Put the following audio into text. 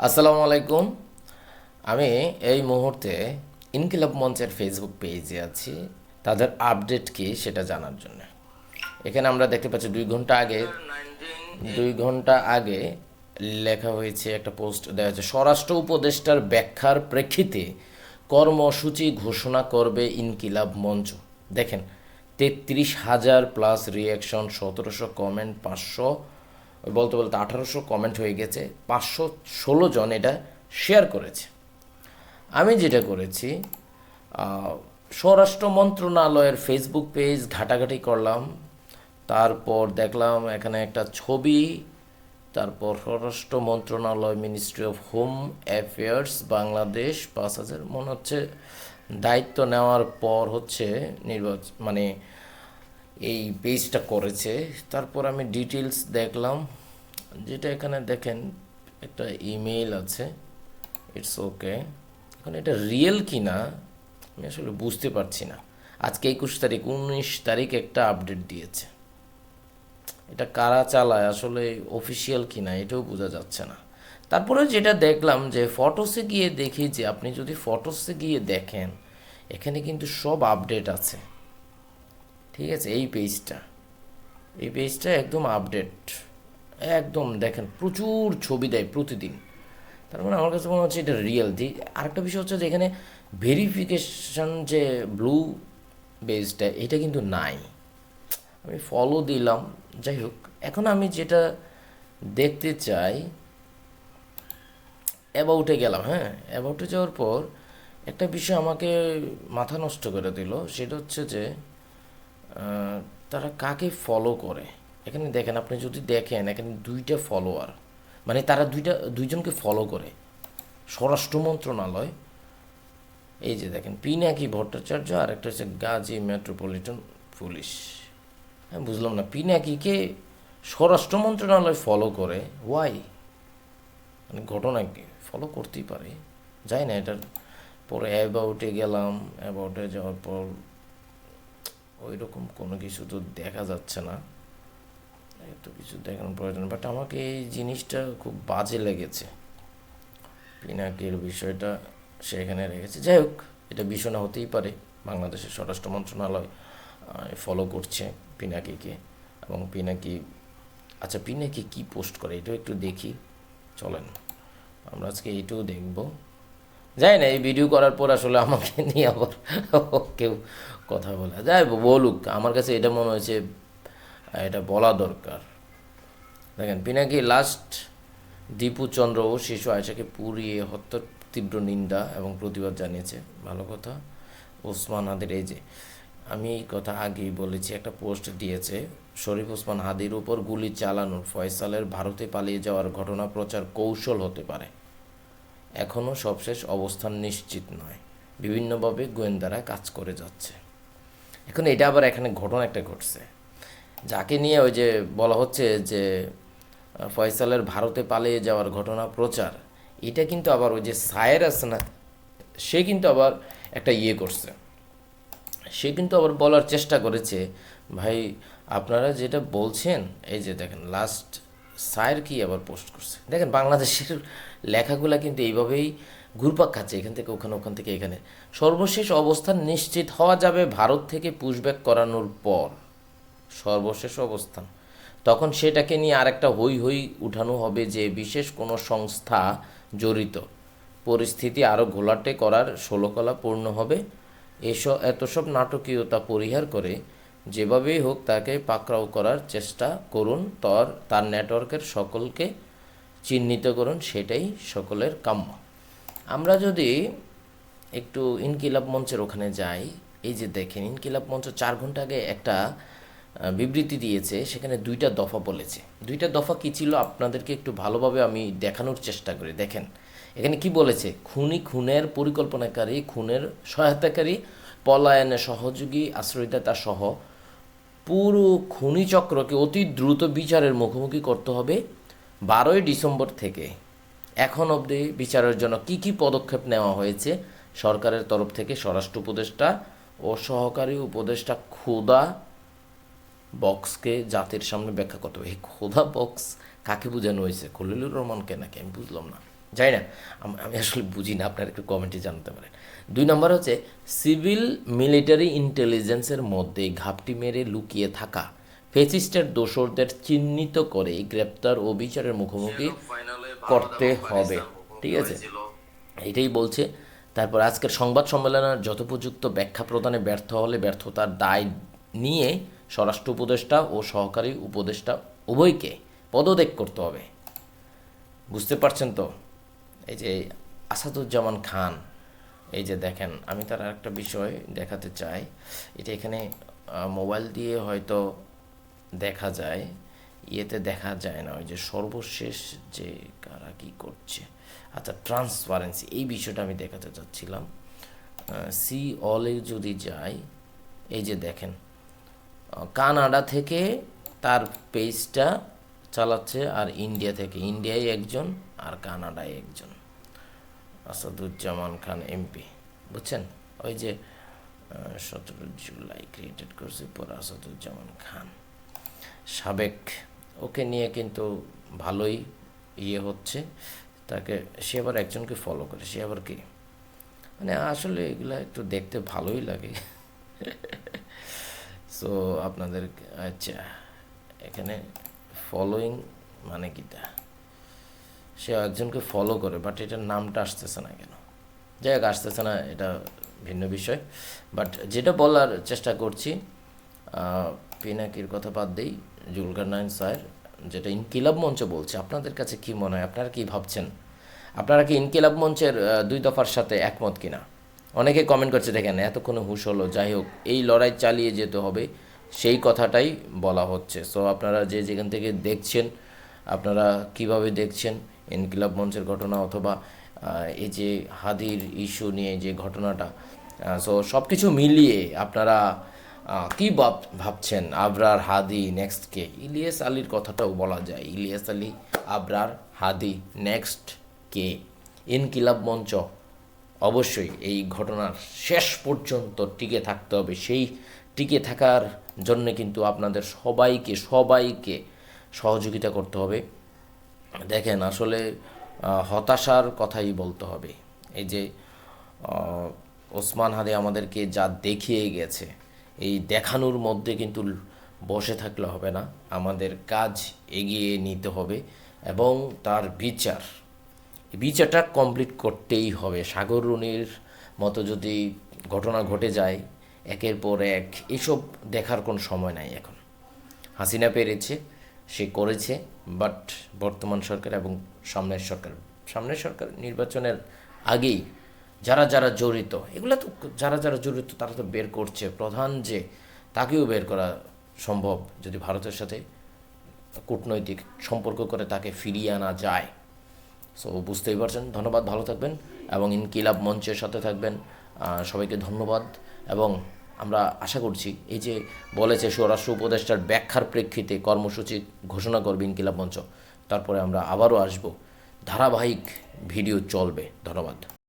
আসসালামু আলাইকুম। আমি এই মুহূর্তে ইনকিলাব মঞ্চের ফেসবুক পেজে আছি, তাদের আপডেট কি সেটা জানার জন্য। এখানে আমরা দেখতে পাচ্ছি 2 ঘন্টা আগে লেখা হয়েছে, একটা পোস্ট দেওয়া হয়েছে, স্বরাষ্ট্র উপদেষ্টার ব্যাখ্যার প্রেক্ষিতে কর্মসূচি ঘোষণা করবে ইনকিলাব মঞ্চ। দেখেন, 33,000 প্লাস রিয়াকশন, 1700 কমেন্ট, 500 বলতে বলতে 1800 কমেন্ট হয়ে গেছে, 516 জন এটা শেয়ার করেছে। আমি যেটা করেছি, স্বরাষ্ট্র মন্ত্রণালয়ের ফেসবুক পেজ ঘাটাঘাটি করলাম, তারপর দেখলাম এখানে একটা ছবি, তারপর স্বরাষ্ট্র মন্ত্রণালয়, ministry of home affairs Bangladesh, 5,000 মনে হচ্ছে দায়িত্ব নেওয়ার পর হচ্ছে মানে এই পেজটা করেছে। তারপর আমি ডিটেলস দেখলাম, যেটা এখানে দেখেন একটা ইমেল আছে, ইটস ওকে। এখন এটা রিয়েল কি না আমি আসলে বুঝতে পারছি না। আজকে 21 তারিখ, 19 তারিখ একটা আপডেট দিয়েছে, এটা কারা চালায় আসলে অফিসিয়াল কি না এটাও বোঝা যাচ্ছে না। তারপরে যেটা দেখলাম যে ফটোসে গিয়ে দেখি, যে আপনি যদি ফটোসে গিয়ে দেখেন এখানে কিন্তু সব আপডেট আছে। ঠিক আছে, এই পেজটা একদম আপডেট, একদম দেখেন প্রচুর ছবি দেয় প্রতিদিন। তার মানে আমার কাছে মনে হচ্ছে এটা রিয়েল। যে আরেকটা বিষয় হচ্ছে যে এখানে ভেরিফিকেশন যে ব্লু বেসটা, এটা কিন্তু নাই। আমি ফলো দিলাম, যাই হোক। এখন আমি যেটা দেখতে চাই, অ্যাবাউটে গেলাম। হ্যাঁ, অ্যাবাউটে যাওয়ার পর একটা বিষয় আমাকে মাথা নষ্ট করে দিল, সেটা হচ্ছে যে তারা কাকে ফলো করে। এখানে দেখেন, আপনি যদি দেখেন এখানে 2টা ফলোয়ার, মানে তারা দুইজনকে ফলো করে স্বরাষ্ট্র মন্ত্রণালয়। এই যে দেখেন, পিনাকি ভট্টাচার্য আর একটা হচ্ছে গাজী মেট্রোপলিটন পুলিশ। হ্যাঁ, বুঝলাম না পিনাকিকে স্বরাষ্ট্র মন্ত্রণালয় ফলো করে, ওয়াই? মানে ঘটনা কি, ফলো করতেই পারে, যাই না এটার। পরে অ্যাবাউটে গেলাম, অ্যাবাউটে যাওয়ার পর ওই রকম কোনো কিছু তো দেখা যাচ্ছে না, এত কিছু দেখানোর প্রয়োজন। বাট আমাকে এই জিনিসটা খুব বাজে লেগেছে, পিনাকির বিষয়টা সেখানে রেখেছে। যাই হোক, এটা বিষয় না হতেই পারে, বাংলাদেশের স্বরাষ্ট্র মন্ত্রণালয় ফলো করছে পিনাকিকে। এবং পিনাকি, আচ্ছা পিনাকি কি পোস্ট করে এটাও একটু দেখি, চলেন আমরা আজকে এইটাও দেখব। যাই না, এই ভিডিও করার পর আসলে আমাকে নিয়ে আবার কেউ কথা বলে, যাই বলুক, আমার কাছে এটা মনে হয়েছে এটা বলা দরকার। দেখেন, পিনাকি লাস্ট দীপু চন্দ্র ও শিশু আয়েশাকে পুড়িয়ে হত্যার তীব্র নিন্দা এবং প্রতিবাদ জানিয়েছে। ভালো কথা। ওসমান হাদির, এই যে আমি এই কথা আগেই বলেছি, একটা পোস্ট দিয়েছে, শরীফ ওসমান হাদির উপর গুলি চালানোর ফয়সালের ভারতে পালিয়ে যাওয়ার ঘটনা প্রচার কৌশল হতে পারে, এখনও সবশেষ অবস্থান নিশ্চিত নয়, বিভিন্নভাবে গোয়েন্দারা কাজ করে যাচ্ছে। এখন এটা আবার এখানে ঘটনা একটা ঘটছে, যাকে নিয়ে ওই যে বলা হচ্ছে যে ফয়সালের ভারতে পালিয়ে যাওয়ার ঘটনা প্রচার, এটা কিন্তু আবার ওই যে সায়ের আছে না, সে কিন্তু আবার একটা করছে, সে কিন্তু আবার বলার চেষ্টা করেছে, ভাই আপনারা যেটা বলছেন, এই যে দেখেন লাস্ট সায়ের কি আবার পোস্ট করছে। দেখেন, বাংলাদেশের লেখাগুলা কিন্তু এইভাবেই ঘুরপাক খাচ্ছে, এখান থেকে ওখানে, ওখান থেকে এখানে। সর্বশেষ অবস্থান নিশ্চিত হওয়া যাবে ভারত থেকে পুশব্যাক করানোর পর, সর্বশেষ অবস্থান। তখন সেটাকে নিয়ে আরেকটা হই হই উঠানো হবে যে বিশেষ কোনো সংস্থা জড়িত, পরিস্থিতি আরও ঘোলাটে করার ষোলকলা পূর্ণ হবে। এত সব নাটকীয়তা পরিহার করে যেভাবেই হোক তাকে পাকড়াও করার চেষ্টা করুন, তার নেটওয়ার্কের সকলকে চিহ্নিত করুন, সেটাই সকলের কাম্য। আমরা যদি একটু ইনকিলাব মঞ্চের ওখানে যাই, এই যে দেখেন, ইনকিলাব মঞ্চ 4 ঘন্টা আগে একটা বিবৃতি দিয়েছে, সেখানে 2টা দফা বলেছে। 2টা দফা কী ছিল আপনাদেরকে একটু ভালোভাবে আমি দেখানোর চেষ্টা করি। দেখেন এখানে কি বলেছে, খুনের পরিকল্পনাকারী, খুনের সহায়তাকারী, পলায়নে সহযোগী, আশ্রয়দাতা সহ পুরো খুনি চক্রকে অতি দ্রুত বিচারের মুখোমুখি করতে হবে। 12ই ডিসেম্বর থেকে এখন অবধি বিচারের জন্য কি কি পদক্ষেপ নেওয়া হয়েছে সরকারের তরফ থেকে, স্বরাষ্ট্র উপদেষ্টা ও সহকারী উপদেষ্টা খোদা বক্সকে জাতির সামনে ব্যাখ্যা করতে হবে। এই খোদা বক্স কাকে বোঝানো হয়েছে, খলিলুর রহমানকে নাকি, আমি বুঝলাম না। জানি না, আমি আসলে বুঝি না, আপনারা একটু কমেন্টে জানাতে পারেন। 2 নম্বর হচ্ছে সিভিল মিলিটারি ইন্টেলিজেন্সের মধ্যে ঘাপটি মেরে লুকিয়ে থাকা ফ্যাসিস্টের দোসরদের চিহ্নিত করে গ্রেপ্তার ও বিচারের মুখোমুখি করতে হবে। ঠিক আছে, এটাই বলছে। তারপর আজকের সংবাদ সম্মেলনের যথোপযুক্ত ব্যাখ্যা প্রদানে ব্যর্থ হলে ব্যর্থতার দায় নিয়ে স্বরাষ্ট্র উপদেষ্টা ও সহকারী উপদেষ্টা উভয়কে পদত্যাগ করতে হবে। বুঝতে পারছেন তো? এই যে আসাদুজ্জামান খান, এই যে দেখেন, আমি তার একটা বিষয় দেখাতে চাই। এটা এখানে মোবাইল দিয়ে হয়তো দেখা যায়, ইয়েতে দেখা যায় না। ওই যে সর্বশেষ যে কারা কী করছে, আচ্ছা ট্রান্সপারেন্সি, এই বিষয়টা আমি দেখাতে চাচ্ছিলাম। সি অলে যদি যাই, এই যে দেখেন কানাডা থেকে তার পেজটা চালাচ্ছে, আর ইন্ডিয়া থেকে, ইন্ডিয়ায় একজন আর কানাডায় একজন, আসাদুজ্জামান খান এমপি, বুঝছেন? ওই যে 17 জুলাই ক্রিয়েটেড করছে পর আসাদুজ্জামান খান সাবেক, ওকে নিয়ে কিন্তু ভালোই ইয়ে হচ্ছে। তাকে, সে আবার একজনকে ফলো করে, সে আবার কি, মানে আসলে এগুলো একটু দেখতে ভালোই লাগে। সো আপনাদের, আচ্ছা এখানে ফলোয়িং মানে কিটা, সে একজনকে ফলো করে, বাট এটার নামটা আসতেছে না কেন, যাই হোক আসতেছে না, এটা ভিন্ন বিষয়। বাট যেটা বলার চেষ্টা করছি, পিনাকির কথা বাদ দেই, জুলকারনাইন স্যার যেটা ইনকিলাব মঞ্চ বলছে, আপনাদের কাছে কি মনে হয়, আপনারা কি ভাবছেন? আপনারা কি ইনকিলাব মঞ্চের 2 দফার সাথে একমত কিনা? অনেকে কমেন্ট করছে, দেখেন এতক্ষণে হুশ হলো। যাই হোক, এই লড়াই চালিয়ে যেতে হবে, সেই কথাটাই বলা হচ্ছে। সো আপনারা যে যেখান থেকে দেখছেন, আপনারা কিভাবে দেখছেন ইনকিলাব মঞ্চের ঘটনা, অথবা এই যে হাদির ইস্যু নিয়ে যে ঘটনাটা, সো সব কিছু মিলিয়ে আপনারা কী ভাবছেন? আবরার, হাদি, নেক্সট কে? ইলিয়াস আলীর কথাটাও বলা যায়, ইলিয়াস আলী, আবরার, হাদি, নেক্সট কে? ইনকিলাব মঞ্চ অবশ্যই এই ঘটনার শেষ পর্যন্ত টিকে থাকতে হবে। সেই টিকে থাকার জন্য কিন্তু আপনাদের সবাইকে সহযোগিতা করতে হবে। দেখেন আসলে হতাশার কথাই বলতে হবে। এই যে ওসমান হাদি আমাদেরকে যা দেখিয়ে গেছে, এই দেখানোর মধ্যে কিন্তু বসে থাকলে হবে না, আমাদের কাজ এগিয়ে নিতে হবে এবং তার বিচারটা কমপ্লিট করতেই হবে। সাগর রুনির মতো যদি ঘটনা ঘটে যায় একের পর এক, এসব দেখার কোনো সময় নাই এখন। হাসিনা পেরেছে, সে করেছে, বাট বর্তমান সরকার এবং সামনের সরকার নির্বাচনের আগেই যারা জড়িত, এগুলো তো যারা জড়িত তারা তো বের করছে। প্রধান যে, তাকেও বের করা সম্ভব যদি ভারতের সাথে কূটনৈতিক সম্পর্ক করে তাকে ফিরিয়ে আনা যায়। সো বুঝতেই পারছেন। ধন্যবাদ, ভালো থাকবেন এবং ইনকিলাব মঞ্চের সাথে থাকবেন। সবাইকে ধন্যবাদ। এবং আমরা আশা করছি, এই যে বলেছে স্বরাষ্ট্র উপদেষ্টার ব্যাখ্যার প্রেক্ষিতে কর্মসূচি ঘোষণা করবে ইনকিলাব মঞ্চ, তারপরে আমরা আবারও আসব, ধারাবাহিক ভিডিও চলবে। ধন্যবাদ।